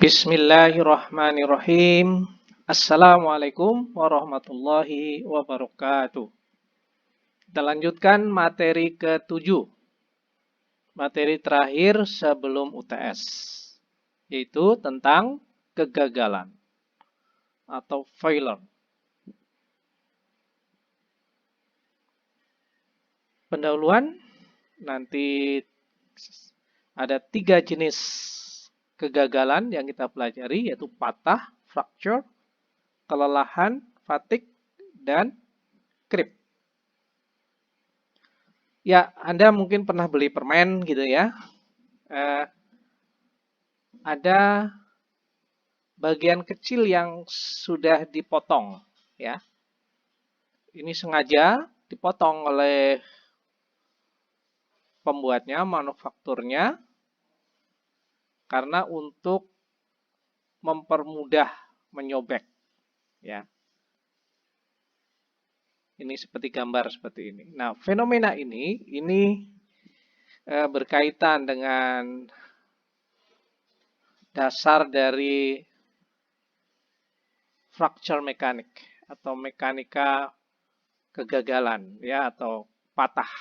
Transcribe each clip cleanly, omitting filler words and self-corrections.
Bismillahirrahmanirrahim. Assalamualaikum warahmatullahi wabarakatuh. Kita lanjutkan materi ke-7. Materi terakhir sebelum UTS. Yaitu tentang kegagalan atau failure. Pendahuluan, nanti ada 3 jenis kegagalan yang kita pelajari, yaitu patah, fracture, kelelahan, fatigue, dan creep. Ya, Anda mungkin pernah beli permen gitu ya. Ada bagian kecil yang sudah dipotong ya. Ini sengaja dipotong oleh pembuatnya, manufakturnya, karena untuk mempermudah menyobek ya. Ini seperti gambar seperti ini. Nah, fenomena ini berkaitan dengan dasar dari fracture mechanic atau mekanika kegagalan ya, atau patah.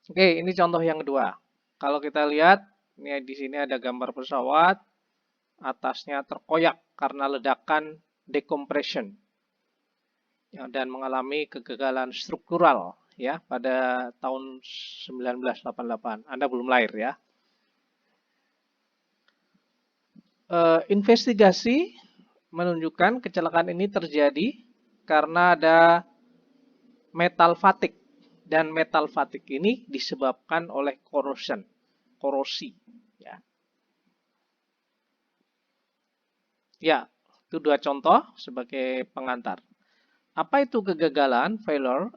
Oke, ini contoh yang kedua. Kalau kita lihat, ini di sini ada gambar pesawat, atasnya terkoyak karena ledakan decompression ya, dan mengalami kegagalan struktural ya pada tahun 1988. Anda belum lahir ya. Investigasi menunjukkan kecelakaan ini terjadi karena ada metal fatigue, dan metal fatigue ini disebabkan oleh korosi ya. Ya, itu 2 contoh sebagai pengantar. Apa itu kegagalan, failure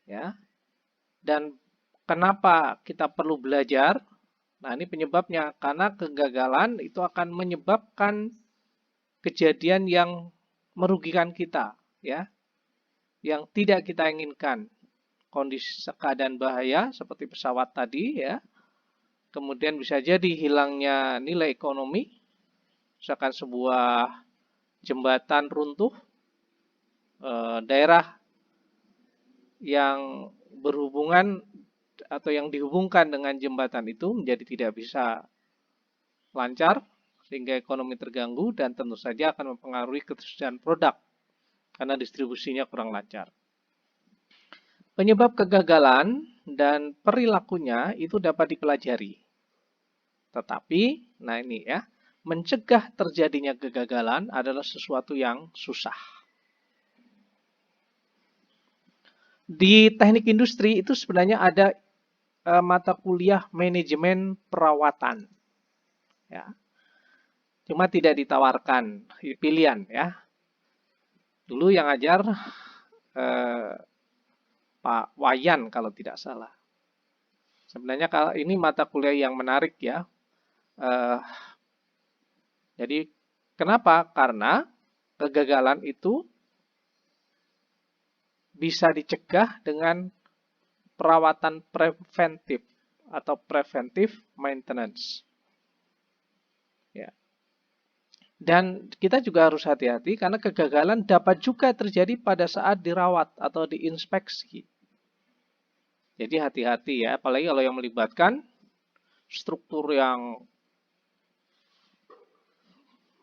ya, dan kenapa kita perlu belajar? Nah, ini penyebabnya, karena kegagalan itu akan menyebabkan kejadian yang merugikan kita ya, yang tidak kita inginkan. Kondisi keadaan bahaya seperti pesawat tadi ya. Kemudian bisa jadi hilangnya nilai ekonomi, misalkan sebuah jembatan runtuh, daerah yang berhubungan atau yang dihubungkan dengan jembatan itu menjadi tidak bisa lancar, sehingga ekonomi terganggu, dan tentu saja akan mempengaruhi ketersediaan produk karena distribusinya kurang lancar. Penyebab kegagalan dan perilakunya itu dapat dipelajari. Tetapi, nah ini ya, mencegah terjadinya kegagalan adalah sesuatu yang susah. Di teknik industri itu sebenarnya ada mata kuliah manajemen perawatan. Ya. Cuma tidak ditawarkan pilihan ya. Dulu yang ajar Pak Wayan kalau tidak salah. Sebenarnya kalau ini mata kuliah yang menarik ya. Jadi kenapa? Karena kegagalan itu bisa dicegah dengan perawatan preventif atau preventive maintenance. Ya. Dan kita juga harus hati-hati karena kegagalan dapat juga terjadi pada saat dirawat atau diinspeksi. Jadi hati-hati ya, apalagi kalau yang melibatkan struktur yang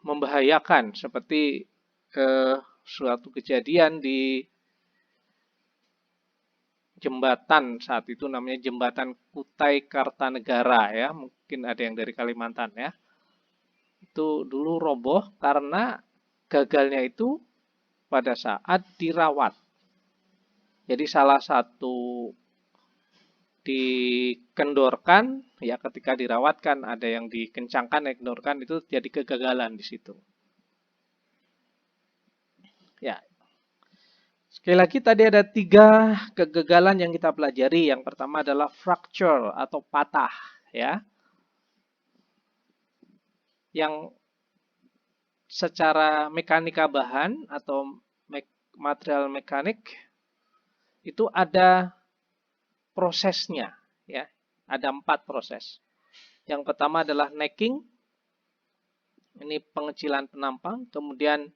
membahayakan seperti suatu kejadian di jembatan saat itu, namanya jembatan Kutai Kartanegara ya, mungkin ada yang dari Kalimantan ya. Itu dulu roboh karena gagalnya itu pada saat dirawat. Jadi salah satu dikendorkan ya, ketika dirawatkan ada yang dikencangkan, dikendorkan, itu jadi kegagalan di situ. Ya. Sekali lagi tadi ada 3 kegagalan yang kita pelajari. Yang pertama adalah fracture atau patah ya. Yang secara mekanika bahan atau material mekanik itu ada prosesnya ya. Ada 4 proses. Yang pertama adalah necking. Ini pengecilan penampang. Kemudian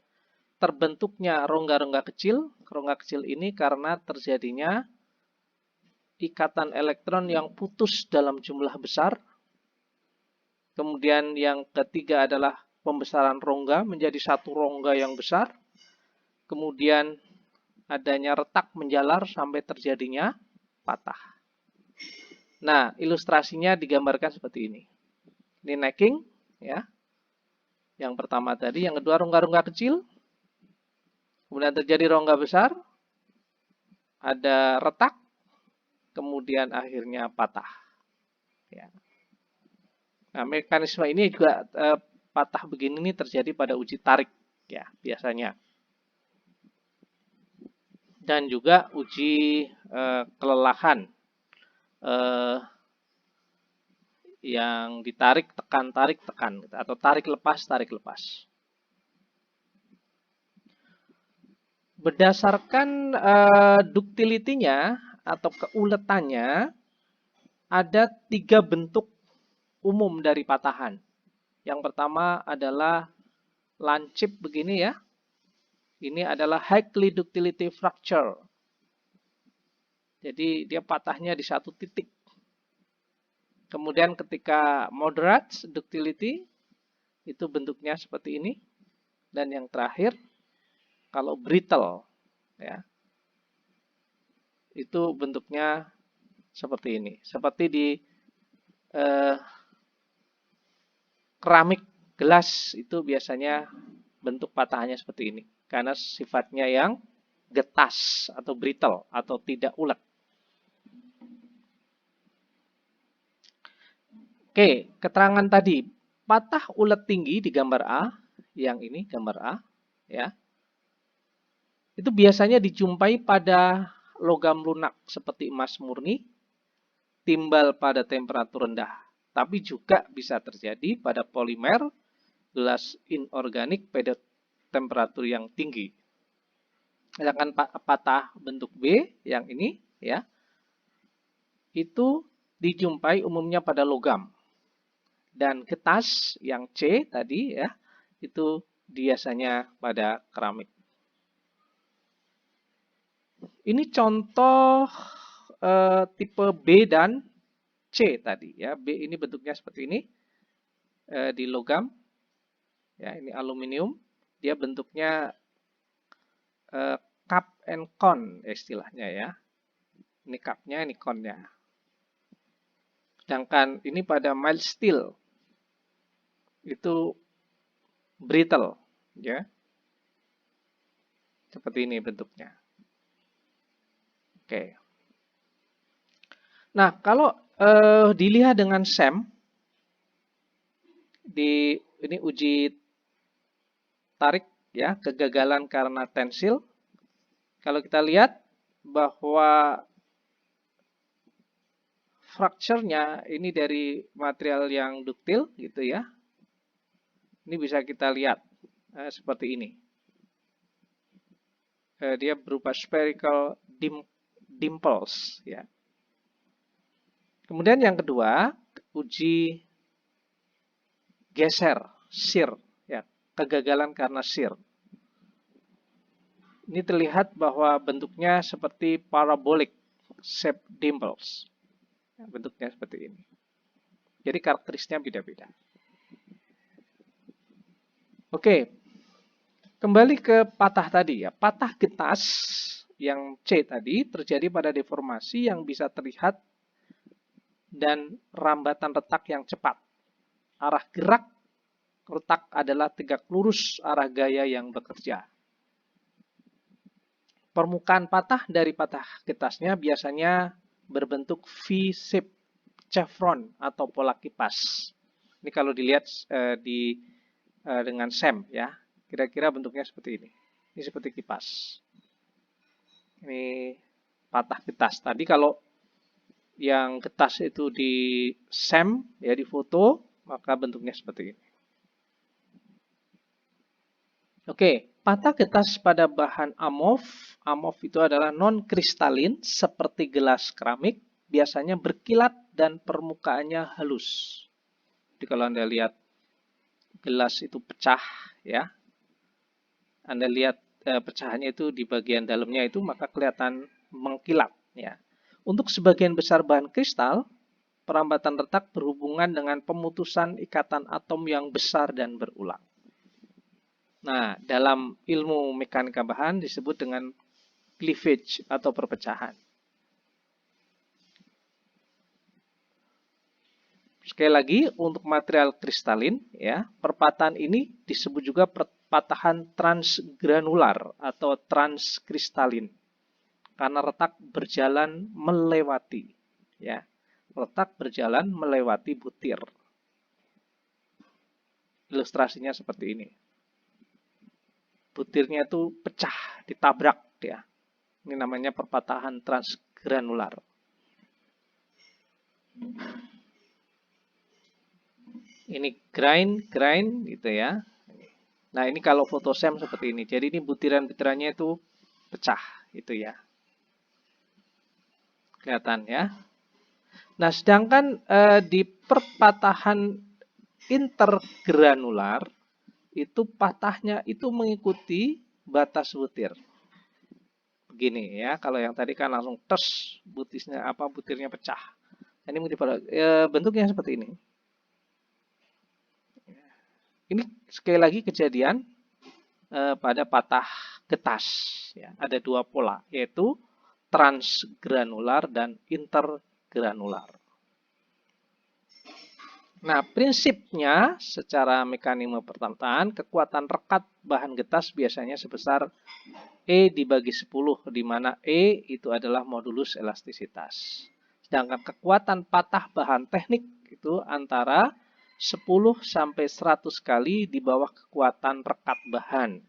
terbentuknya rongga-rongga kecil. Rongga kecil ini karena terjadinya ikatan elektron yang putus dalam jumlah besar. Kemudian yang ketiga adalah pembesaran rongga menjadi satu rongga yang besar. Kemudian adanya retak menjalar sampai terjadinya patah. Nah, ilustrasinya digambarkan seperti ini. Ini necking, ya. Yang pertama tadi, yang kedua rongga-rongga kecil. Kemudian terjadi rongga besar, ada retak, kemudian akhirnya patah. Ya. Nah, mekanisme ini juga patah begini ini terjadi pada uji tarik, ya biasanya. Dan juga uji kelelahan yang ditarik, tekan, atau tarik lepas. Berdasarkan ductility-nya atau keuletannya, ada 3 bentuk umum dari patahan. Yang pertama adalah lancip begini ya. Ini adalah highly ductility fracture. Jadi dia patahnya di satu titik. Kemudian ketika moderate ductility, itu bentuknya seperti ini. Dan yang terakhir, kalau brittle, ya, itu bentuknya seperti ini. Seperti di keramik gelas itu biasanya bentuk patahannya seperti ini. Karena sifatnya yang getas atau brittle atau tidak ulet. Oke, keterangan tadi. Patah ulet tinggi di gambar A. Yang ini gambar A. Ya. Itu biasanya dijumpai pada logam lunak seperti emas murni. Timbal pada temperatur rendah. Tapi juga bisa terjadi pada polimer, gelas inorganik pada temperatur yang tinggi. Sedangkan patah bentuk B yang ini ya, itu dijumpai umumnya pada logam. Dan getas yang C tadi ya, itu biasanya pada keramik. Ini contoh tipe B dan C tadi ya. B ini bentuknya seperti ini di logam. Ya, ini aluminium. Dia bentuknya cup and cone istilahnya ya. Ini cupnya, ini cone-nya. Sedangkan ini pada mild steel itu brittle ya. Seperti ini bentuknya. Oke. Nah, kalau dilihat dengan SEM ini uji tarik ya, kegagalan karena tensil. Kalau kita lihat bahwa fracture-nya ini dari material yang duktil gitu ya. Ini bisa kita lihat seperti ini. Dia berupa spherical dimples ya. Kemudian yang kedua, uji geser, shear ya, kegagalan karena shear. Ini terlihat bahwa bentuknya seperti parabolic shape dimples. Ya, bentuknya seperti ini. Jadi karakteristiknya beda-beda. Oke, kembali ke patah tadi ya. Patah getas yang C tadi terjadi pada deformasi yang bisa terlihat dan rambatan retak yang cepat. Arah gerak retak adalah tegak lurus arah gaya yang bekerja. Permukaan patah dari patah getasnya biasanya berbentuk V-shape chevron atau pola kipas. Ini kalau dilihat dengan SEM ya, kira-kira bentuknya seperti ini. Ini seperti kipas. Ini patah getas. Tadi kalau yang getas itu di SEM ya, di foto, maka bentuknya seperti ini. Oke, patah getas pada bahan amorf. Amorf itu adalah non-kristalin seperti gelas keramik, biasanya berkilat dan permukaannya halus. Jadi kalau Anda lihat gelas itu pecah, ya, Anda lihat pecahannya itu di bagian dalamnya itu, maka kelihatan mengkilat, ya. Untuk sebagian besar bahan kristal, perambatan retak berhubungan dengan pemutusan ikatan atom yang besar dan berulang. Nah, dalam ilmu mekanika bahan disebut dengan cleavage atau perpecahan. Sekali lagi, untuk material kristalin, ya, perpatahan ini disebut juga perpatahan transgranular atau transkristalin karena retak berjalan melewati, ya. Retak berjalan melewati butir. Ilustrasinya seperti ini. Butirnya itu pecah, ditabrak, ya. Ini namanya perpatahan transgranular. Ini grind gitu ya. Nah, ini kalau photosem seperti ini. Jadi ini butiran-butirannya itu pecah, itu ya. Kelihatan ya. Nah, sedangkan di perpatahan intergranular itu patahnya itu mengikuti batas butir. Begini ya, kalau yang tadi kan langsung tes butirnya pecah. Ini bentuknya seperti ini. Ini sekali lagi kejadian pada patah getas. Ya, ada dua pola, yaitu transgranular dan intergranular. Nah, prinsipnya secara mekanisme pertataan, kekuatan rekat bahan getas biasanya sebesar E dibagi 10, di mana E itu adalah modulus elastisitas. Sedangkan kekuatan patah bahan teknik itu antara 10 sampai 100 kali di bawah kekuatan rekat bahan.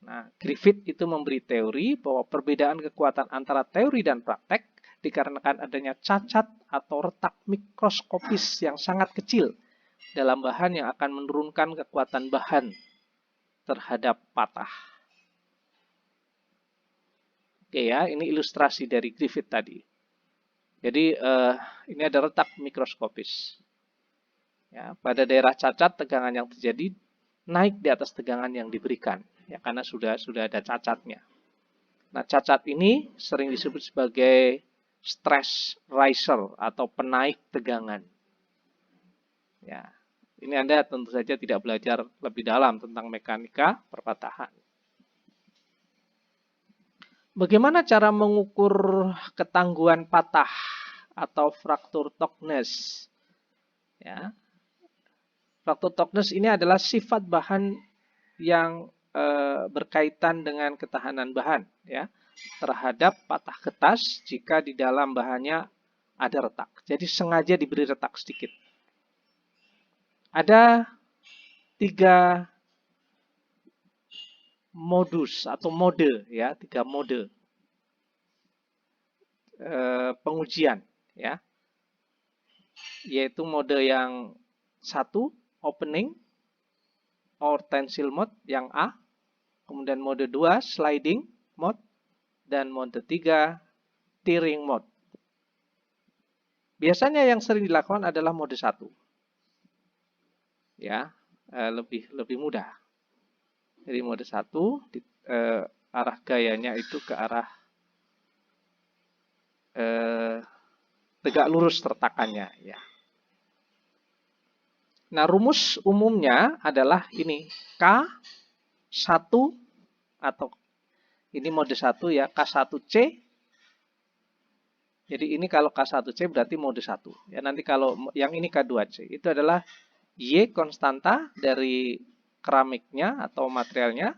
Nah, Griffith itu memberi teori bahwa perbedaan kekuatan antara teori dan praktek dikarenakan adanya cacat atau retak mikroskopis yang sangat kecil dalam bahan yang akan menurunkan kekuatan bahan terhadap patah. Oke ya, ini ilustrasi dari Griffith tadi. Jadi ini ada retak mikroskopis. Ya, pada daerah cacat, tegangan yang terjadi naik di atas tegangan yang diberikan, ya, karena sudah ada cacatnya. Nah, cacat ini sering disebut sebagai stress riser atau penaik tegangan. Ya, ini Anda tentu saja tidak belajar lebih dalam tentang mekanika perpatahan. Bagaimana cara mengukur ketangguhan patah atau fracture toughness? Ya, fracture toughness ini adalah sifat bahan yang berkaitan dengan ketahanan bahan, ya, terhadap patah getas jika di dalam bahannya ada retak. Jadi sengaja diberi retak sedikit. Ada 3 modus atau mode, ya, 3 mode pengujian, ya, yaitu mode yang 1 opening or tensile mode yang A, kemudian mode 2 sliding mode, dan mode 3 tearing mode. Biasanya yang sering dilakukan adalah mode 1. Ya, lebih mudah. Jadi mode 1 arah gayanya itu ke arah tegak lurus retakannya, ya. Nah, rumus umumnya adalah ini K1 atau ini mode 1 ya, K1C. Jadi ini kalau K1C berarti mode 1. Ya, nanti kalau yang ini K2C, itu adalah Y konstanta dari keramiknya atau materialnya,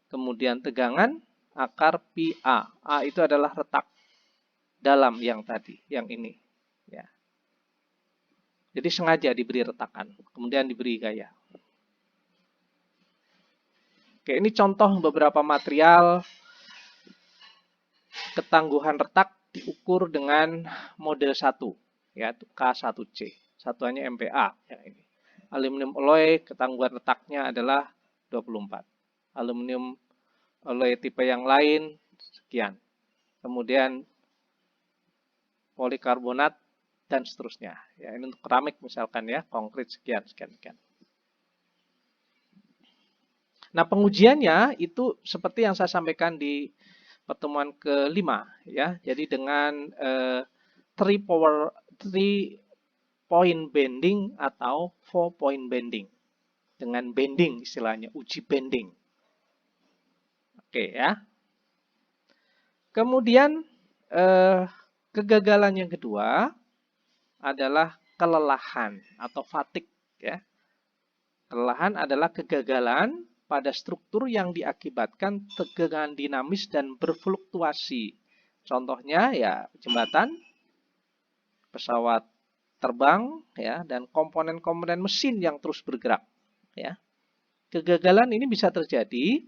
kemudian tegangan akar pi A. A itu adalah retak dalam yang tadi, yang ini. Ya. Jadi sengaja diberi retakan, kemudian diberi gaya. Oke, ini contoh beberapa material ketangguhan retak diukur dengan mode 1, yaitu K1C. Satuannya MPa. Ya, ini. Aluminium alloy ketangguhan retaknya adalah 24. Aluminium alloy tipe yang lain sekian. Kemudian polikarbonat dan seterusnya. Ya, ini untuk keramik misalkan ya, konkrit sekian, sekian, sekian. Nah, pengujiannya itu seperti yang saya sampaikan di pertemuan kelima ya. Jadi dengan 3-point bending atau 4-point bending. Dengan bending istilahnya, uji bending. Oke ya. Kemudian kegagalan yang kedua adalah kelelahan atau fatigue ya. Kelelahan adalah kegagalan pada struktur yang diakibatkan tegangan dinamis dan berfluktuasi. Contohnya ya jembatan, pesawat terbang ya, dan komponen-komponen mesin yang terus bergerak ya. Kegagalan ini bisa terjadi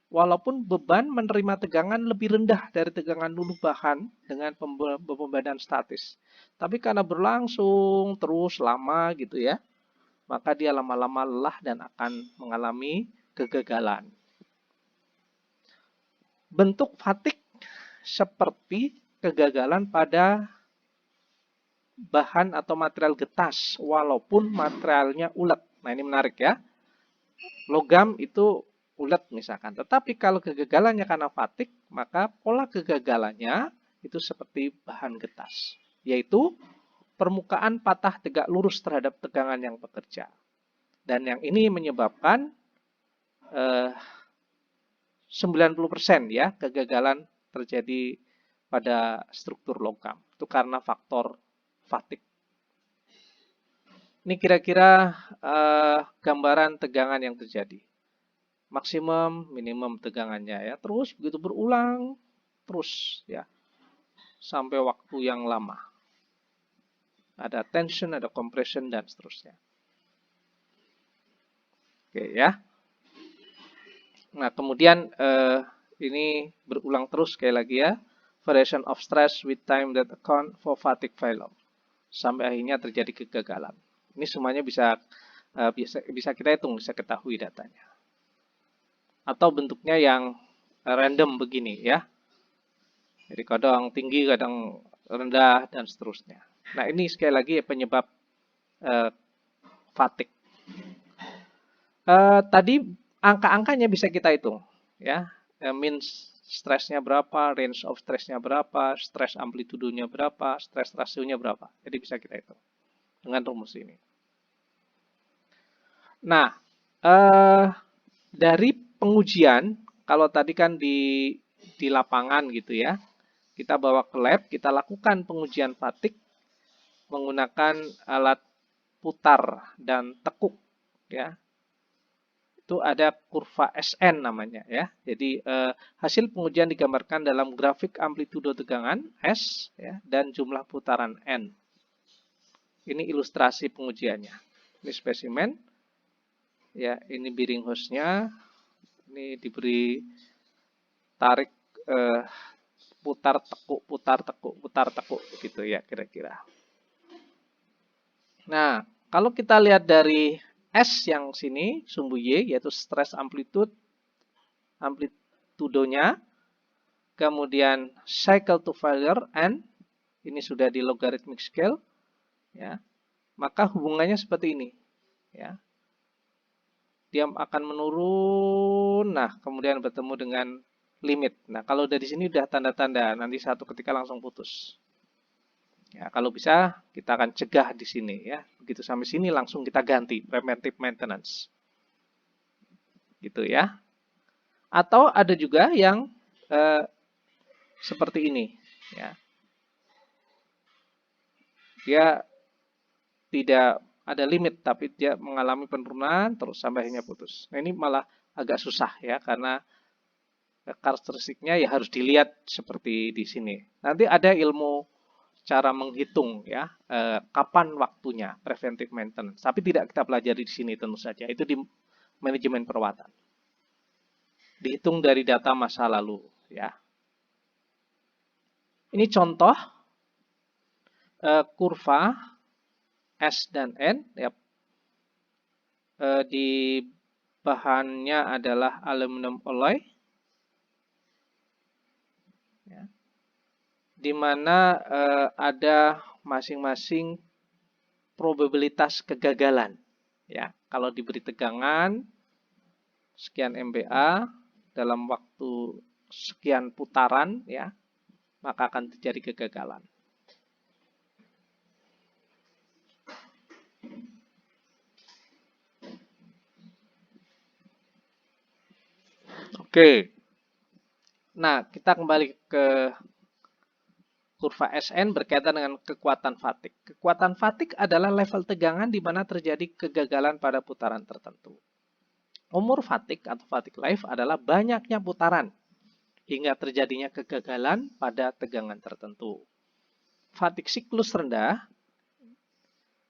walaupun beban menerima tegangan lebih rendah dari tegangan luluh bahan dengan pembebanan statis. Tapi karena berlangsung terus lama gitu ya, maka dia lama-lama lelah dan akan mengalami kegagalan. Bentuk fatigue seperti kegagalan pada bahan atau material getas walaupun materialnya ulet. Nah, ini menarik ya. Logam itu ulet misalkan. Tetapi kalau kegagalannya karena fatigue, maka pola kegagalannya itu seperti bahan getas, yaitu permukaan patah tegak lurus terhadap tegangan yang bekerja. Dan yang ini menyebabkan 90% ya kegagalan terjadi pada struktur logam. Itu karena faktor fatigue. Ini kira-kira gambaran tegangan yang terjadi. Maksimum, minimum tegangannya ya. Terus begitu berulang terus ya sampai waktu yang lama. Ada tension, ada compression dan seterusnya. Oke ya. Nah, kemudian ini berulang terus sekali lagi ya. Variation of stress with time that account for fatigue failure. Sampai akhirnya terjadi kegagalan. Ini semuanya bisa kita hitung, bisa ketahui datanya. Atau bentuknya yang random begini ya. Jadi kadang tinggi, kadang rendah dan seterusnya. Nah, ini sekali lagi penyebab fatigue. Tadi angka-angkanya bisa kita hitung ya. Mean stresnya berapa, range of stressnya berapa, stress amplitudonya berapa, stress rasionya berapa. Jadi bisa kita hitung dengan rumus ini. Nah, dari pengujian, kalau tadi kan di lapangan gitu ya, kita bawa ke lab, kita lakukan pengujian fatigue menggunakan alat putar dan tekuk ya. Itu ada kurva SN namanya ya. Jadi hasil pengujian digambarkan dalam grafik amplitudo tegangan S ya, dan jumlah putaran N. Ini ilustrasi pengujiannya. Ini spesimen. Ya, ini bearing hose-nya. Ini diberi tarik putar tekuk, putar tekuk, putar tekuk gitu ya kira-kira. Nah, kalau kita lihat dari S yang sini, sumbu Y, yaitu stress amplitudonya, kemudian cycle to failure N, ini sudah di logarithmic scale, ya, maka hubungannya seperti ini, ya. Dia akan menurun, nah kemudian bertemu dengan limit. Nah, kalau dari sini udah tanda-tanda, nanti satu ketika langsung putus. Ya, kalau bisa kita akan cegah di sini ya. Begitu sampai sini langsung kita ganti preventive maintenance. Gitu ya. Atau ada juga yang seperti ini ya. Dia tidak ada limit tapi dia mengalami penurunan terus sampai akhirnya putus. Nah, ini malah agak susah ya karena karakteristiknya ya harus dilihat seperti di sini. Nanti ada ilmu cara menghitung ya kapan waktunya preventive maintenance. Tapi tidak kita pelajari di sini tentu saja. Itu di manajemen perawatan. Dihitung dari data masa lalu ya. Ini contoh kurva S dan N ya. Di bahannya adalah aluminium alloy. Ya. Di mana ada masing-masing probabilitas kegagalan. Ya, kalau diberi tegangan sekian MPa dalam waktu sekian putaran, ya, maka akan terjadi kegagalan. Oke. Nah, kita kembali ke kurva SN berkaitan dengan kekuatan fatik. Kekuatan fatik adalah level tegangan di mana terjadi kegagalan pada putaran tertentu. Umur fatik atau fatik life adalah banyaknya putaran hingga terjadinya kegagalan pada tegangan tertentu. Fatik siklus rendah,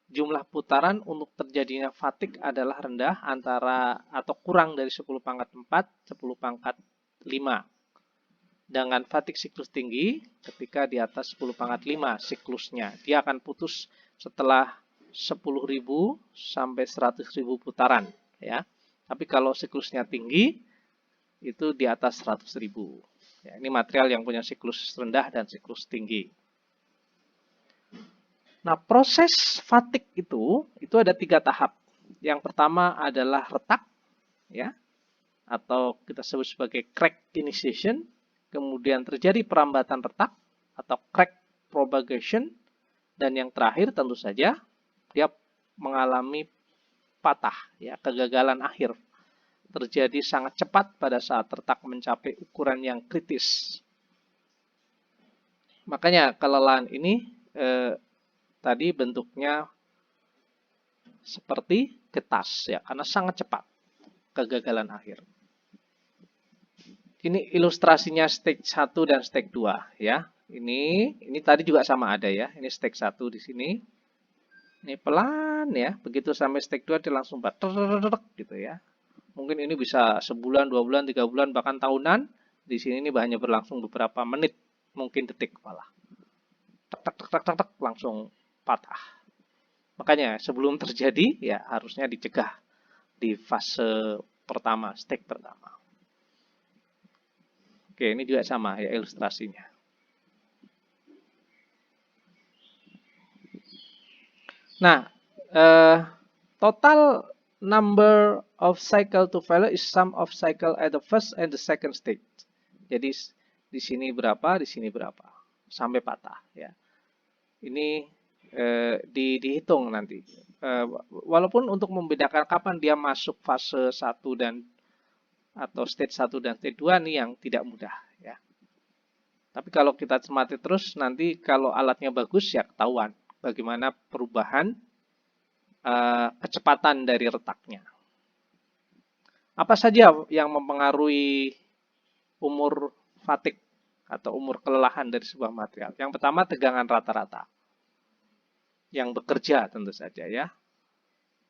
jumlah putaran untuk terjadinya fatik adalah rendah antara atau kurang dari 10 pangkat 4, 10 pangkat 5. Dengan fatik siklus tinggi, ketika di atas 10 pangkat 5 siklusnya, dia akan putus setelah 10.000 sampai 100.000 putaran. Ya. Tapi kalau siklusnya tinggi, itu di atas 100.000. Ya, ini material yang punya siklus rendah dan siklus tinggi. Nah, proses fatik itu ada 3 tahap. Yang pertama adalah retak, ya, atau kita sebut sebagai crack initiation. Kemudian terjadi perambatan retak atau crack propagation. Dan yang terakhir tentu saja dia mengalami patah, ya, kegagalan akhir. Terjadi sangat cepat pada saat retak mencapai ukuran yang kritis. Makanya kelelahan ini tadi bentuknya seperti getas, ya, karena sangat cepat kegagalan akhir. Ini ilustrasinya stage 1 dan stage 2, ya. Ini tadi juga sama ada, ya. Ini stage 1 di sini. Ini pelan, ya. Begitu sampai stage 2 dia langsung gitu, ya. Mungkin ini bisa sebulan, 2 bulan, 3 bulan, bahkan tahunan. Di sini ini hanya berlangsung beberapa menit, mungkin detik malah. Tak, langsung patah. Makanya sebelum terjadi, ya harusnya dicegah di fase pertama, stage pertama. Oke, ini juga sama ya ilustrasinya. Nah, total number of cycle to failure is sum of cycle at the first and the second stage. Jadi di sini berapa, di sini berapa, sampai patah ya. Ini dihitung nanti. Walaupun untuk membedakan kapan dia masuk fase 1 dan atau stage 1 dan stage 2 nih yang tidak mudah ya. Tapi kalau kita cermati terus nanti kalau alatnya bagus ya ketahuan bagaimana perubahan kecepatan dari retaknya. Apa saja yang mempengaruhi umur fatik atau umur kelelahan dari sebuah material? Yang pertama tegangan rata-rata. Yang bekerja tentu saja ya.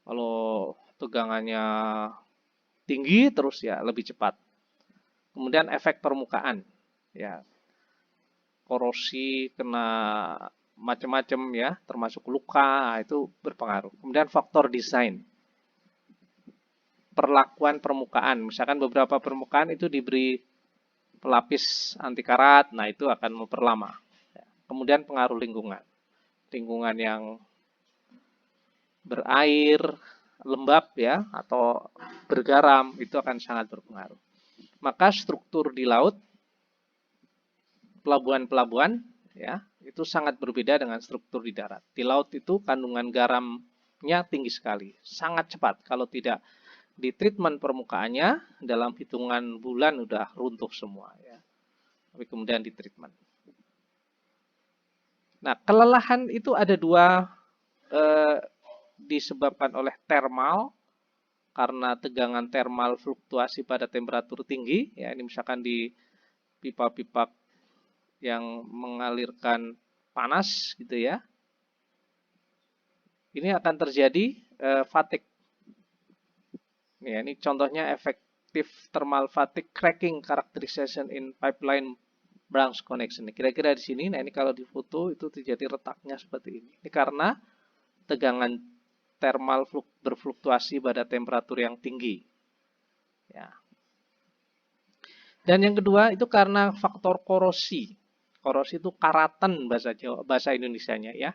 Kalau tegangannya tinggi terus ya lebih cepat. Kemudian efek permukaan ya. Korosi kena macam-macam ya, termasuk luka itu berpengaruh. Kemudian faktor desain. Perlakuan permukaan, misalkan beberapa permukaan itu diberi pelapis anti karat, nah itu akan memperlama. Kemudian pengaruh lingkungan. Lingkungan yang berair, lembab ya atau bergaram itu akan sangat berpengaruh. Maka struktur di laut, pelabuhan-pelabuhan ya itu sangat berbeda dengan struktur di darat. Di laut itu kandungan garamnya tinggi sekali, sangat cepat. Kalau tidak di treatment permukaannya dalam hitungan bulan udah runtuh semua ya. Tapi kemudian di treatment. Nah, kelelahan itu ada dua, disebabkan oleh thermal karena tegangan thermal fluktuasi pada temperatur tinggi ya, ini misalkan di pipa-pipa yang mengalirkan panas gitu ya. Ini akan terjadi fatigue. Ya, ini contohnya effective thermal fatigue cracking characterization in pipeline branch connection. Kira-kira di sini, nah ini kalau di foto itu terjadi retaknya seperti ini. Ini karena tegangan thermal berfluktuasi pada temperatur yang tinggi. Ya. Dan yang kedua itu karena faktor korosi. Korosi itu karatan bahasa Jawa, bahasa Indonesianya ya.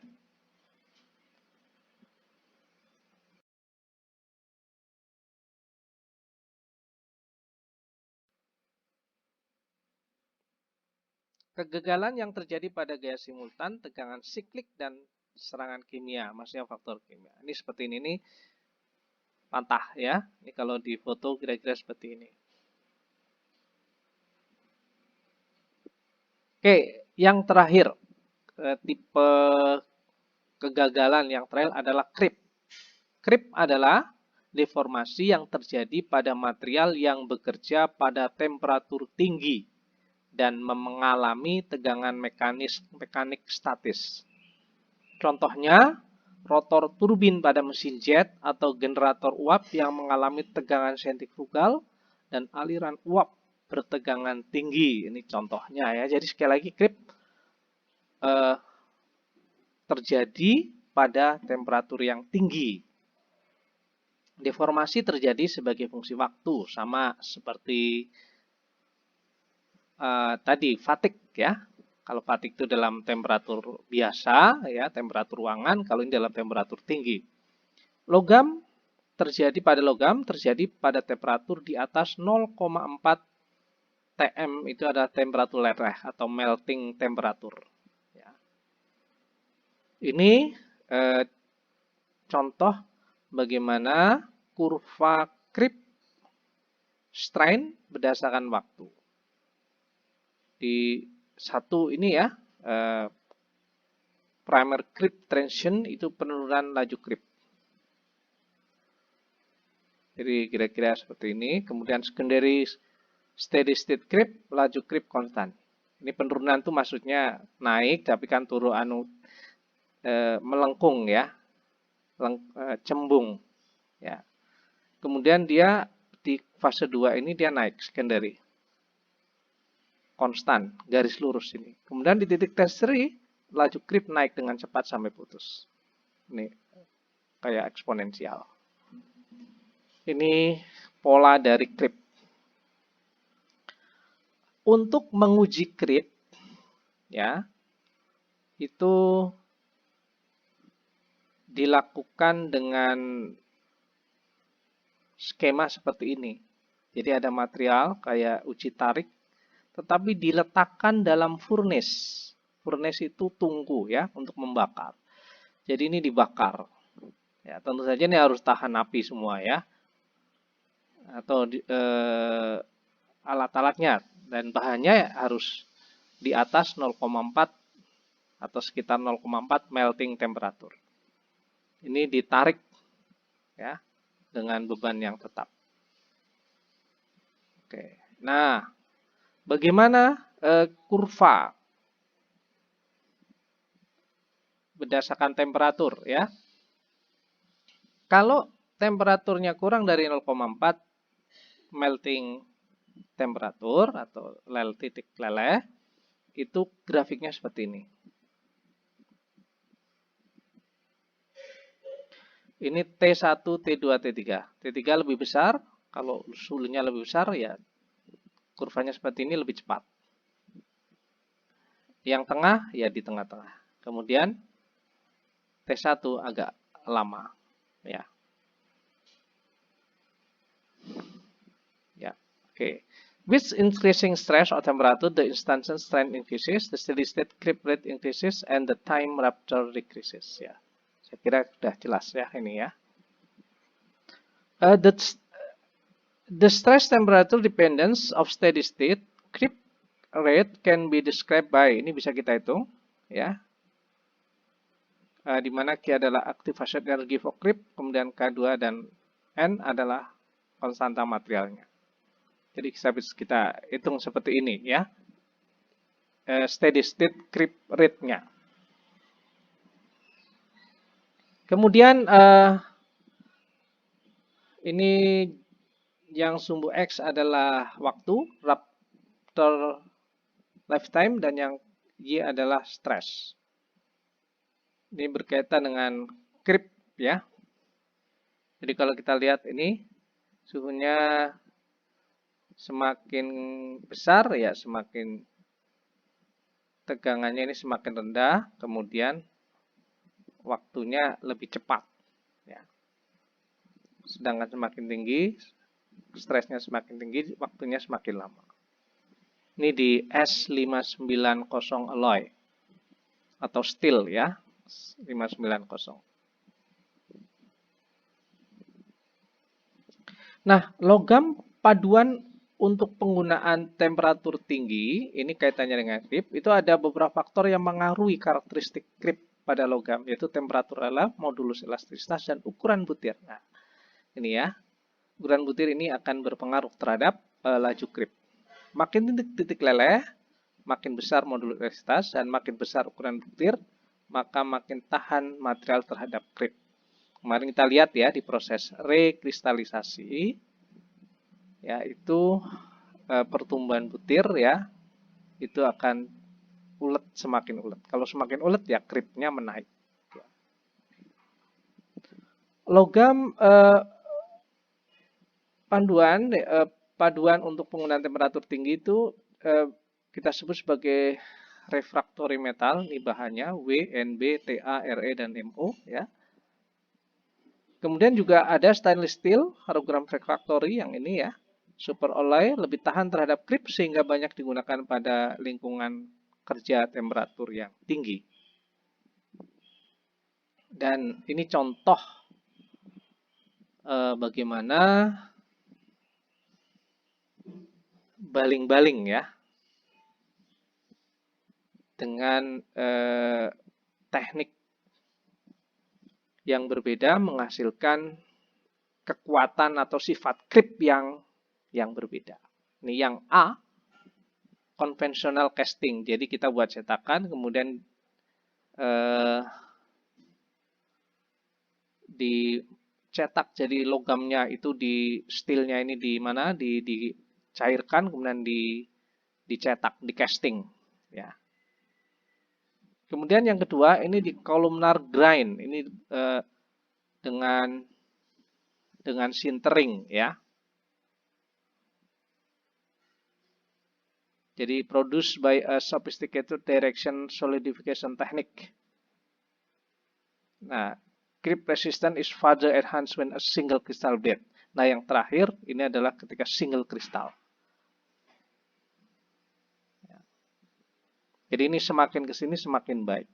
Kegagalan yang terjadi pada gaya simultan, tegangan siklik, dan serangan kimia, maksudnya faktor kimia. Ini seperti ini nih, pantah ya. Ini kalau di foto kira-kira seperti ini. Oke, yang terakhir, tipe kegagalan yang terakhir adalah creep. Creep adalah deformasi yang terjadi pada material yang bekerja pada temperatur tinggi dan mengalami tegangan mekanik statis. Contohnya, rotor turbin pada mesin jet atau generator uap yang mengalami tegangan sentrifugal dan aliran uap bertegangan tinggi. Ini contohnya ya. Jadi sekali lagi creep terjadi pada temperatur yang tinggi. Deformasi terjadi sebagai fungsi waktu, sama seperti tadi fatigue ya. Kalau fatigue itu dalam temperatur biasa ya, temperatur ruangan, kalau ini dalam temperatur tinggi. Logam terjadi pada temperatur di atas 0,4 TM, itu adalah temperatur leleh atau melting temperatur. Ya. Ini contoh bagaimana kurva creep strain berdasarkan waktu. Di satu ini ya, primer creep tension itu penurunan laju creep. Jadi kira-kira seperti ini. Kemudian secondary steady state creep, laju creep konstan. Ini penurunan itu maksudnya naik tapi kan turun melengkung ya, cembung ya. Kemudian dia di fase 2 ini dia naik secondary. Konstan, garis lurus ini. Kemudian di titik tertiary, laju creep naik dengan cepat sampai putus. Ini kayak eksponensial. Ini pola dari creep. Untuk menguji creep, ya, itu dilakukan dengan skema seperti ini. Jadi ada material kayak uji tarik, tetapi diletakkan dalam furnace. Furnace itu tungku ya untuk membakar. Jadi ini dibakar. Ya, tentu saja ini harus tahan api semua ya. Atau alat-alatnya dan bahannya harus di atas 0,4 atau sekitar 0,4 melting temperature. Ini ditarik ya dengan beban yang tetap. Oke. Nah, bagaimana kurva berdasarkan temperatur ya? Kalau temperaturnya kurang dari 0,4 melting temperatur atau titik leleh, itu grafiknya seperti ini. Ini T1, T2, T3. T3 lebih besar, kalau suhunya lebih besar ya kurvanya seperti ini lebih cepat. Yang tengah ya di tengah-tengah. Kemudian T1 agak lama ya. Ya, oke. With increasing stress or temperature, the instantaneous strain increases, the steady state creep rate increases, and the time rupture decreases. Ya, saya kira sudah jelas ya ini ya. The stress temperature dependence of steady state creep rate can be described by, ini bisa kita hitung ya. Di mana Q adalah activation energy for creep, kemudian K2 dan N adalah konstanta materialnya. Jadi kita hitung seperti ini ya. Steady state creep rate-nya. Kemudian ini yang sumbu X adalah waktu, rupture lifetime, dan yang Y adalah stress. Ini berkaitan dengan creep ya. Jadi kalau kita lihat ini suhunya semakin besar ya semakin tegangannya ini semakin rendah, kemudian waktunya lebih cepat ya. Sedangkan semakin tinggi, stresnya semakin tinggi, waktunya semakin lama. Ini di S590 alloy atau steel ya, 590. Nah, logam paduan untuk penggunaan temperatur tinggi, ini kaitannya dengan krip, itu ada beberapa faktor yang mengaruhi karakteristik krip pada logam, yaitu temperatur alam, modulus elastisitas, dan ukuran butir. Nah, ini ya, ukuran butir ini akan berpengaruh terhadap laju krip. Makin titik leleh, makin besar modulus elastisitas, dan makin besar ukuran butir, maka makin tahan material terhadap krip. Kemarin kita lihat ya di proses rekristalisasi, yaitu pertumbuhan butir ya, itu akan ulet, semakin ulet. Kalau semakin ulet ya kripnya menaik. Logam paduan untuk penggunaan temperatur tinggi itu kita sebut sebagai refractory metal. Ini bahannya W, Nb, Ta, Re, dan Mo ya. Kemudian juga ada stainless steel, hologram refractory yang ini ya. Super alloy lebih tahan terhadap krip sehingga banyak digunakan pada lingkungan kerja temperatur yang tinggi. Dan ini contoh bagaimana baling-baling ya dengan teknik yang berbeda menghasilkan kekuatan atau sifat krip yang berbeda. Ini yang A, conventional casting. Jadi kita buat cetakan, kemudian dicetak jadi logamnya itu di steelnya ini di mana dicairkan, kemudian dicetak, di casting ya. Kemudian yang kedua ini di columnar grind, ini dengan sintering ya. Jadi produced by a sophisticated direction solidification technique. Nah, creep resistance is further enhanced when a single crystal bed. Nah, yang terakhir ini adalah ketika single crystal. Jadi ini semakin ke sini semakin baik,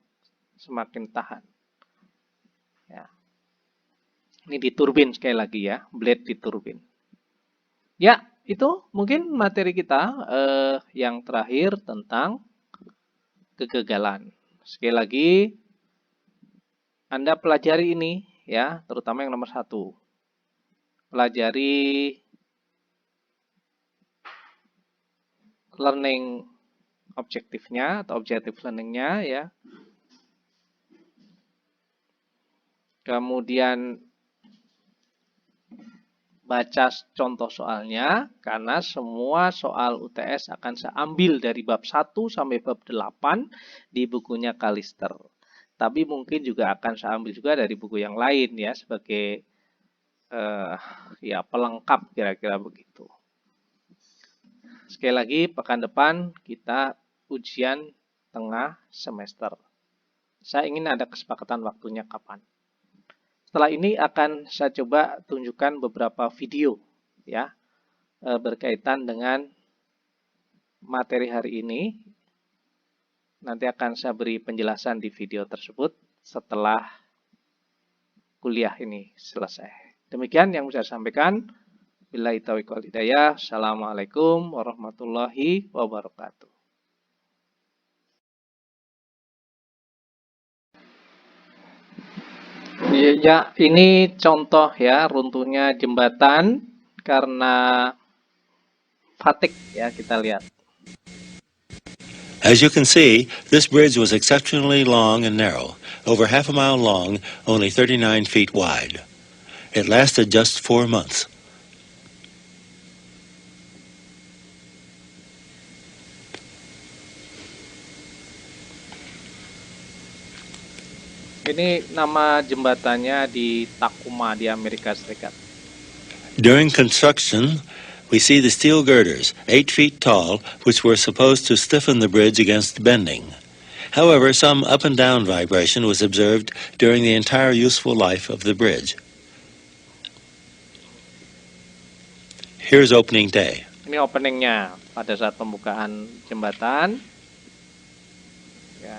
semakin tahan. Ya. Ini di turbin sekali lagi ya, blade di turbin. Ya, itu mungkin materi kita yang terakhir tentang kegagalan. Sekali lagi, Anda pelajari ini ya, terutama yang nomor 1. Pelajari learning objektifnya atau objective learningnya ya. Kemudian baca contoh soalnya, karena semua soal UTS akan saya ambil dari bab 1 sampai bab 8 di bukunya Kalister. Tapi mungkin juga akan saya ambil juga dari buku yang lain ya, sebagai ya pelengkap kira-kira begitu. Sekali lagi, pekan depan kita ujian tengah semester. Saya ingin ada kesepakatan waktunya kapan. Setelah ini akan saya coba tunjukkan beberapa video ya berkaitan dengan materi hari ini. Nanti akan saya beri penjelasan di video tersebut setelah kuliah ini selesai. Demikian yang bisa saya sampaikan. Billahi taufiq wal hidayah. Assalamualaikum warahmatullahi wabarakatuh. Ya, ini contoh ya runtuhnya jembatan karena fatigue ya, kita lihat. As you can see, this bridge was exceptionally long and narrow, over half a mile long, only 39 feet wide. It lasted just 4 months. Ini nama jembatannya di Tacoma di Amerika Serikat. During construction, we see the steel girders, 8 feet tall, which were supposed to stiffen the bridge against bending. However, some up and down vibration was observed during the entire useful life of the bridge. Here's opening day. Ini openingnya pada saat pembukaan jembatan. Ya.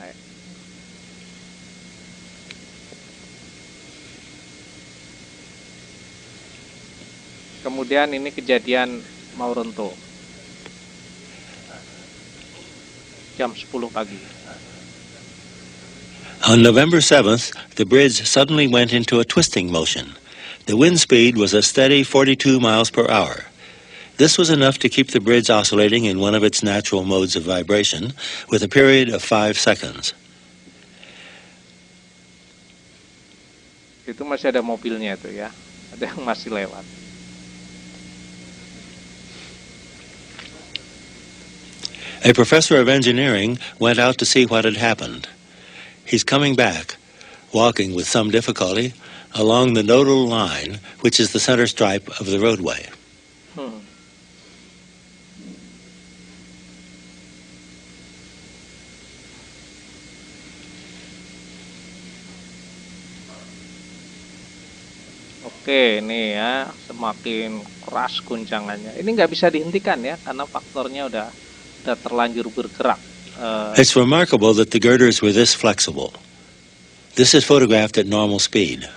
Kemudian ini kejadian mau runtuh. Jam 10 pagi. On November 7th, the bridge suddenly went into a twisting motion. The wind speed was a steady 42 miles per hour. This was enough to keep the bridge oscillating in one of its natural modes of vibration with a period of 5 seconds. Itu masih ada mobilnya itu ya. Ada yang masih lewat. A professor of engineering went out to see what had happened. He's coming back, walking with some difficulty along the nodal line, which is the center stripe of the roadway. Oke, ini ya semakin keras guncangannya. Ini nggak bisa dihentikan ya, karena faktornya udah terlanjur bergerak. It's remarkable that the girders were this flexible. This is photographed at normal speed.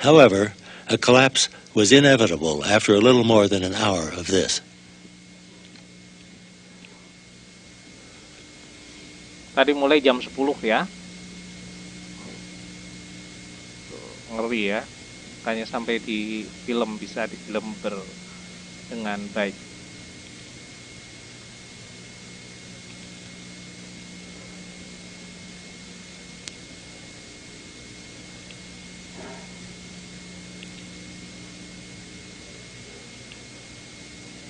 However, a collapse was inevitable after a little more than an hour of this. Tadi mulai jam 10 ya. Ngeri ya, makanya sampai di film bisa difilm dengan baik.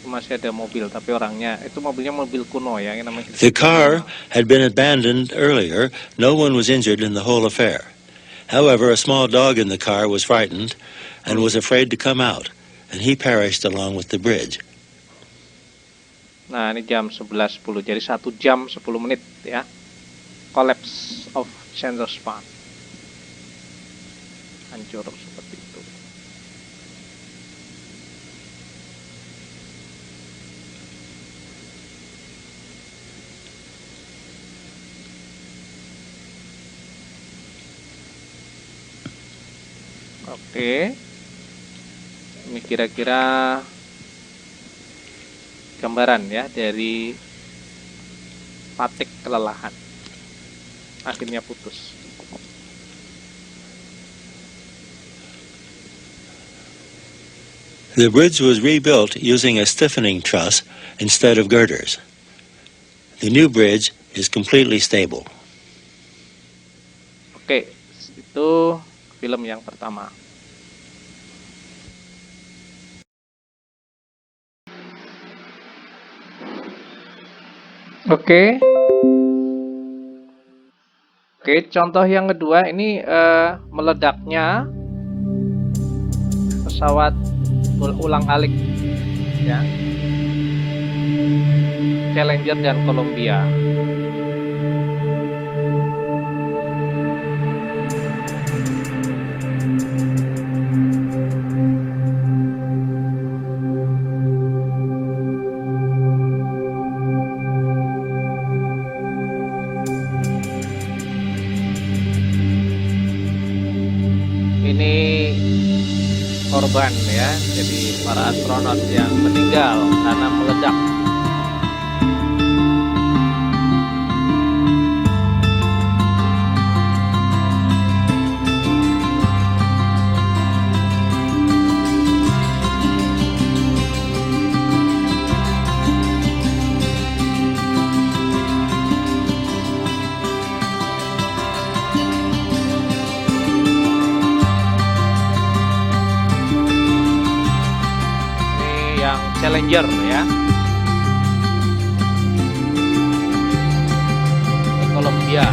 Masih ada mobil, tapi orangnya itu mobilnya mobil kuno ya, yang namanya. The car had been abandoned earlier. No one was injured in the whole affair. However, a small dog in the car was frightened and was afraid to come out, and he perished along with the bridge. Nah, ini jam 11.10, jadi 1 jam 10 menit ya. Collapse of center span. Hancur seperti itu. Oke, ini kira-kira gambaran ya dari Patik kelelahan, akhirnya putus. The bridge was rebuilt using a stiffening truss instead of girders. The new bridge is completely stable. Oke, itu film yang pertama. Oke, contoh yang kedua ini meledaknya pesawat ulang-alik ya, Challenger dan Columbia. Korban ya, jadi para astronot yang meninggal karena meledak. Challenger ya, Columbia.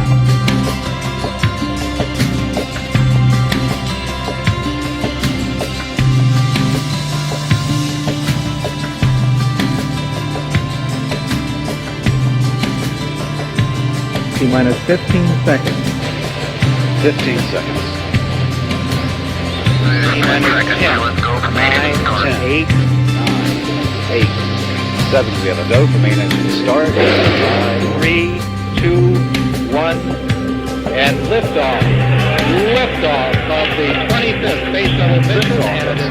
T-minus 15 seconds. 15 seconds. T-minus 10, 9, 10, 8, 9, 8, 7. We have a go for main engine start. 3, 2, 1, and liftoff. Liftoff of the 25th Space Shuttle mission.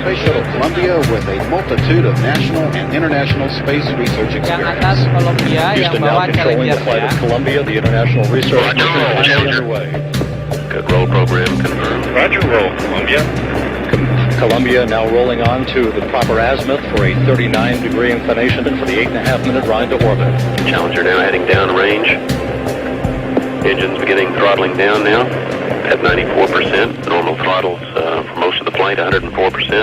Space Shuttle Columbia with a multitude of national and international space research Yang atas experience. Columbia, yang Houston now bawah controlling the Challenger flight ya. of Columbia, the international research mission finally underway. Good roll program confirmed. Roger, roll, Columbia. Columbia now rolling on to the proper azimuth for a 39-degree inclination and for the 8.5-minute ride to orbit. Challenger now heading down range. Engines beginning throttling down now at 94%. Normal throttles for most of the flight, 104%.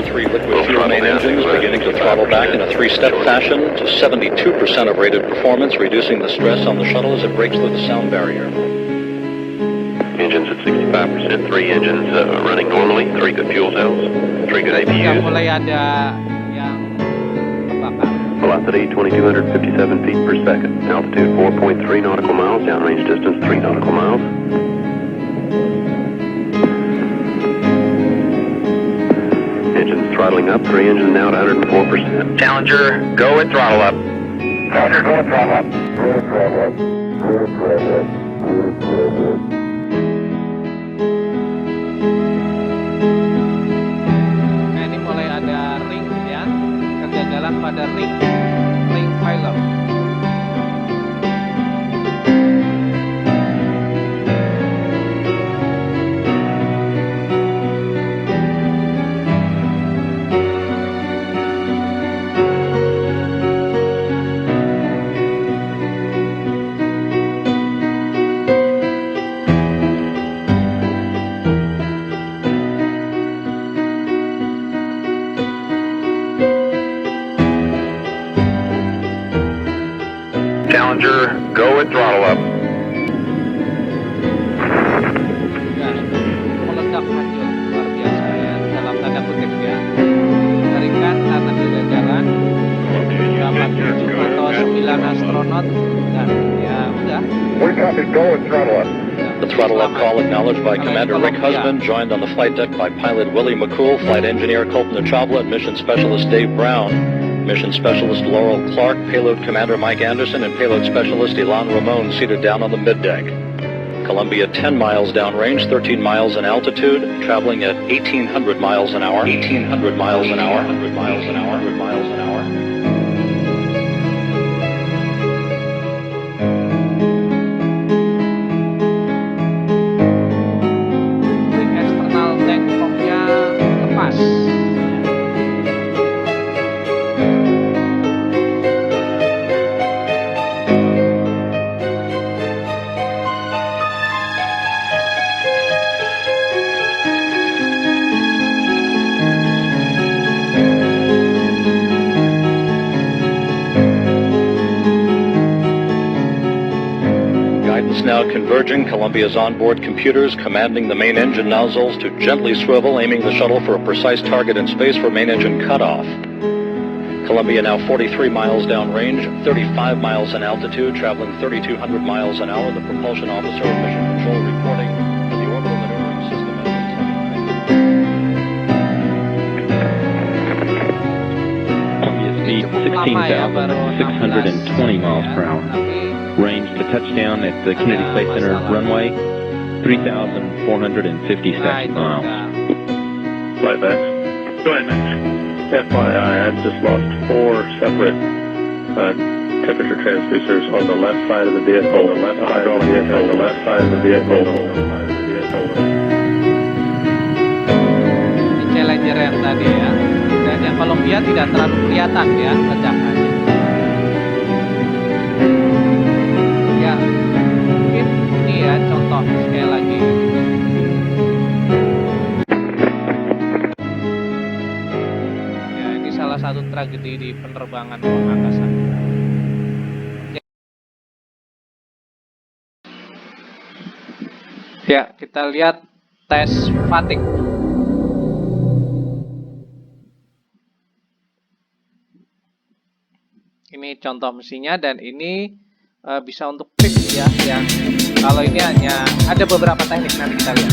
Three liquid fuel main engines beginning to throttle back in a three-step fashion to 72% of rated performance, reducing the stress on the shuttle as it breaks through the sound barrier. Engines at 65%. 3 engines running normally. 3 good fuel cells. 3 good Sudah APUs. mulai ada yang terbakar. Velocity 2,257 feet per second. Altitude 4.3 nautical miles. Downrange distance 3 nautical miles. Engines throttling up. 3 engines now at 104%. Challenger, go at throttle up. Challenger, go at throttle up. Nah, ini mulai ada ring ya, kegagalan pada ring failure. Challenger, go at throttle up. Ya, meledak hancur luar biasa ya, dalam tanda kutip ya. Mengerikan karena kegagalan 87 atau 9 astronot dan ya udah. We copy, go at throttle up. The throttle up call acknowledged by Commander Rick Husband, joined on the flight deck by pilot Willie McCool, flight engineer Colton Chawla, and mission specialist Dave Brown. Mission Specialist Laurel Clark, Payload Commander Mike Anderson, and Payload Specialist Ilan Ramon seated down on the middeck. Columbia 10 miles downrange, 13 miles in altitude, traveling at 1,800 miles an hour. 1,800 miles an hour. 100 miles an hour. 100 miles an hour. Ring eksternal tank popnya lepas. Guidance now converging. Columbia's onboard computers commanding the main engine nozzles to gently swivel, aiming the shuttle for a precise target in space for main engine cutoff. Columbia now 43 miles downrange, 35 miles in altitude, traveling 3,200 miles an hour. The propulsion officer of Mission Control reporting that the orbital maneuvering system has been Columbia speed 16,620 miles per hour. Range to touchdown at the Kennedy Space Center runway, 3,450 statute miles. Flight Max. Go ahead, Max. FYI, I've just lost 4 separate temperature transducers on the left side of the vehicle, on the left side of the vehicle, on the left side of the vehicle. Ini Challenger yang tadi ya, dan yang Columbia tidak terlalu kelihatan ya ledakannya. Ya, mungkin ini ya contoh sekali lagi. Ya, ini salah satu tragedi di penerbangan ruang angkasa. Ya, kita lihat tes fatigue. Ini contoh mesinnya dan ini bisa untuk fix ya, yang kalau ini hanya ada beberapa teknik, nanti kita lihat.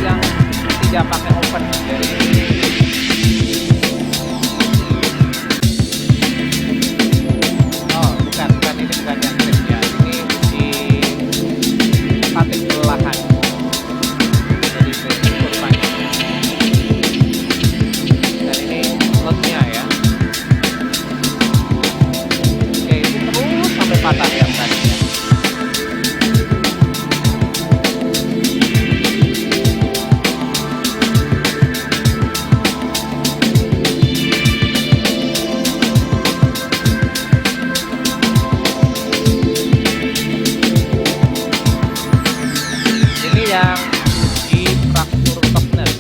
yang tidak pakai oven. Jadi bukan ini bukan yang trim ya. Ini di patik kelelahan. Jadi kurvanya. Dan ini slotnya ya. Oke, ini terus sampai patah yang tadi ya. Ini yang uji fraktur toughness.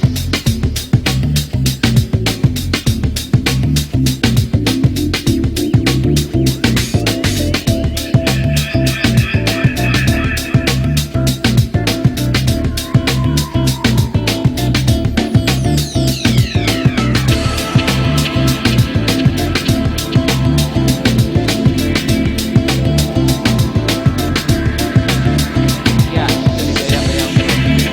Ya, jadi goyang-goyang dulu.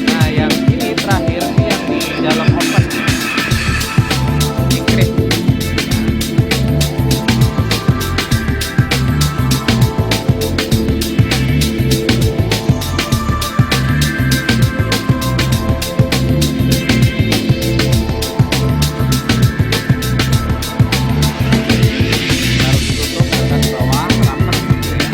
Nah, yang ini terakhir ini yang di dalam oven. Di grate. Harus ditutup atas bawah rapat gitu ya.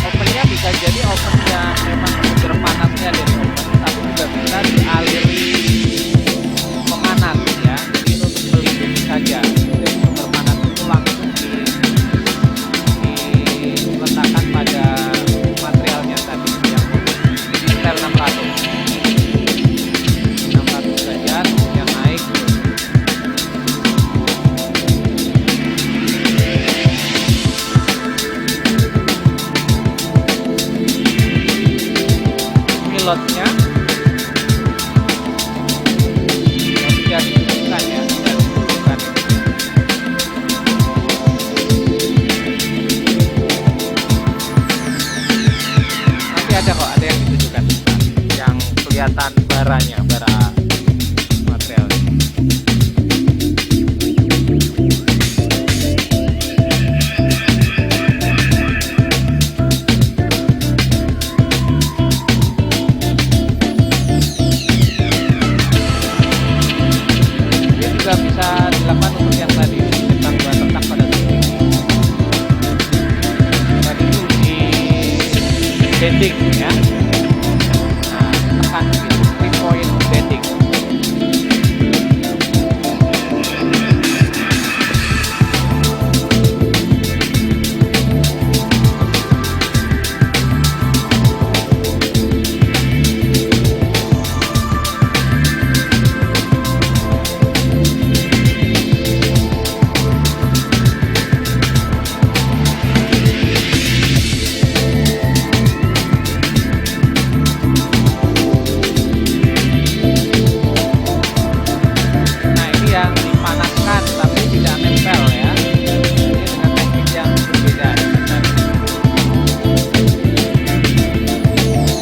Ovennya bisa jadi oven yang memang sumber panasnya dari oven, tapi juga bisa dialiri pemanas ya. Jadi itu untuk melindungi saja. Jadi sumber panas itu langsung diletakkan pada materialnya tadi yang di stel 600 derajat yang naik terus. Pilotnya yang bisa dihidupkan ya, bisa dihidupkan. Nanti ada kok, ada yang ditujukan yang kelihatan baranya, bara materialnya. Dia juga bisa dilakukan untuk yang tadi cetak dua letak pada titik. Tadi itu di bending ya. Nah, tekan itu 3 point bending. Nah, ini yang dipanaskan tapi tidak nempel ya. Ini dengan teknik yang berbeda.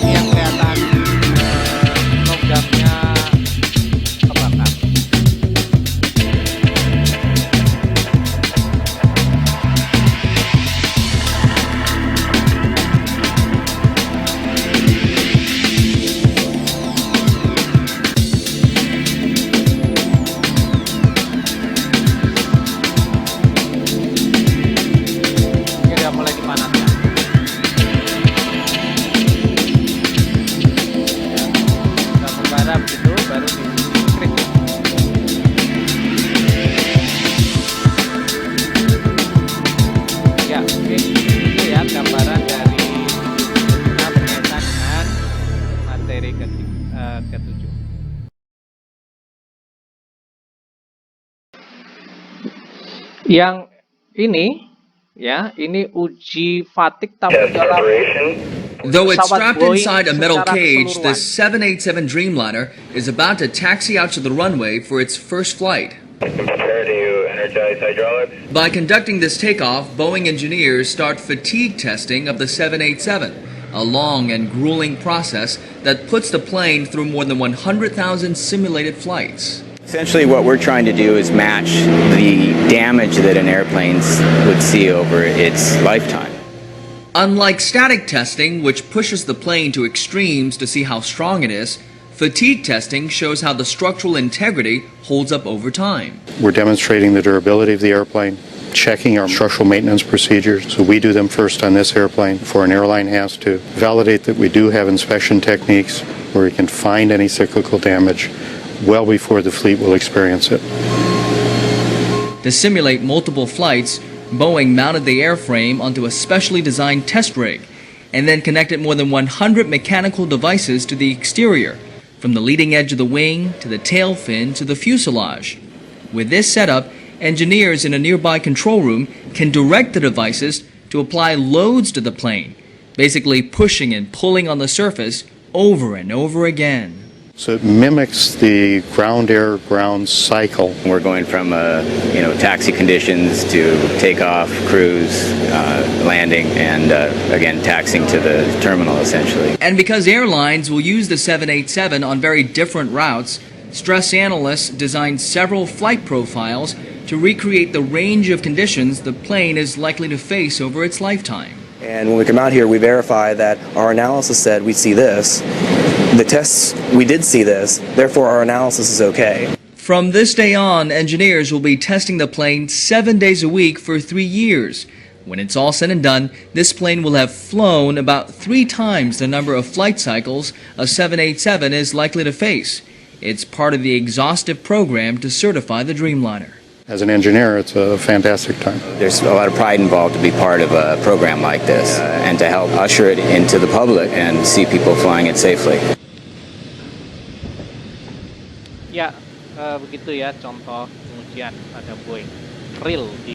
Ini yang kelihatan logamnya kebakar. Ini udah mulai dipanaskan. Ya, udah membara begitu baru di-krik. Ya, oke. Itu ya gambaran dari berkaitan dengan materi ketujuh. Yang ini, ya, ini uji fatigue tapi dalam Though it's pesawat strapped Boeing inside a metal secara cage, the keseluruhan. 787 Dreamliner is about to taxi out to the runway for its first flight. Prepare to energize hydraulics. By conducting this takeoff, Boeing engineers start fatigue testing of the 787, a long and grueling process that puts the plane through more than 100,000 simulated flights. Essentially what we're trying to do is match the damage that an airplane would see over its lifetime. Unlike static testing, which pushes the plane to extremes to see how strong it is, fatigue testing shows how the structural integrity holds up over time. We're demonstrating the durability of the airplane, checking our structural maintenance procedures. So we do them first on this airplane before an airline has to validate that we do have inspection techniques where we can find any cyclical damage well before the fleet will experience it. To simulate multiple flights, Boeing mounted the airframe onto a specially designed test rig and then connected more than 100 mechanical devices to the exterior, from the leading edge of the wing to the tail fin to the fuselage. With this setup, engineers in a nearby control room can direct the devices to apply loads to the plane, basically pushing and pulling on the surface over and over again. So it mimics the ground-air-ground cycle. We're going from taxi conditions to takeoff, cruise, landing, and again taxiing to the terminal essentially. And because airlines will use the 787 on very different routes, stress analysts designed several flight profiles to recreate the range of conditions the plane is likely to face over its lifetime. And when we come out here, we verify that our analysis said we see this. The tests, we did see this, therefore our analysis is okay. From this day on, engineers will be testing the plane 7 days a week for 3 years. When it's all said and done, this plane will have flown about 3 times the number of flight cycles a 787 is likely to face. It's part of the exhaustive program to certify the Dreamliner. As an engineer, it's a fantastic time. There's a lot of pride involved to be part of a program like this and to help usher it into the public and see people flying it safely. Ya, begitu ya contoh pengujian pada Boeing real di